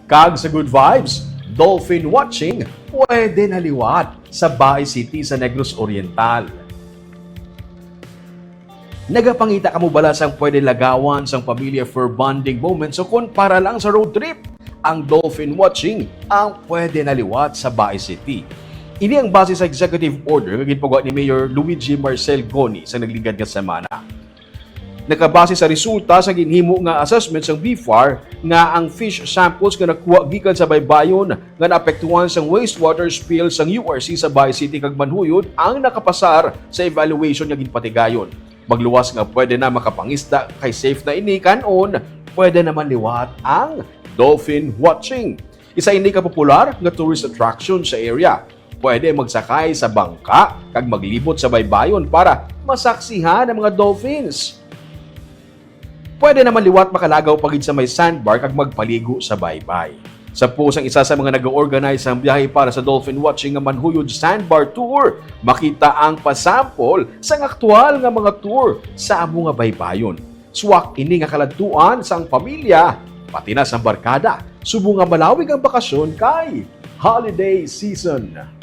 Kag sa good vibes, Dolphin Watching, pwede na liwat sa Bais City sa Negros Oriental. Nagapangita ka mo bala sang pwede lagawan sang pamilya for bonding moments o kung para lang sa road trip? Ang Dolphin Watching ang pwede na liwat sa Bais City. Ini ang base sa executive order nga ginpagawa ni Mayor Luigi Marcel Goni sa nagligad nga semana. Nakabase sa resulta sa ginhimo nga assessment sang BFAR nga ang fish samples nga nakuha gikan sa baybayon nga naapektuhan sang wastewater spill sang URC sa Bais City kag Manhuyod ang nakapasar sa evaluation nga ginpatigayon. Magluwas nga pwede na makapangisda kay safe na ini kanon, pwede naman liwat ang Dolphin Watching. Isa ini ka popular nga tourist attraction sa area. Pwede magsakay sa bangka kag maglibot sa baybayon para masaksihan ang mga dolphins. Pwede naman liwat makalagaw pagid sa may sandbar kag magpaligo sa baybay. Sa pusang isa sa mga nag-organize ng biyahe para sa Dolphin Watching nga Manhuyod Sandbar Tour, makita ang pasample sa aktual nga mga tour sa amo nga baybayon. Suwak ini nga kaladtuan sa ang pamilya, pati na sa barkada, subo nga malawig ang bakasyon kay holiday season.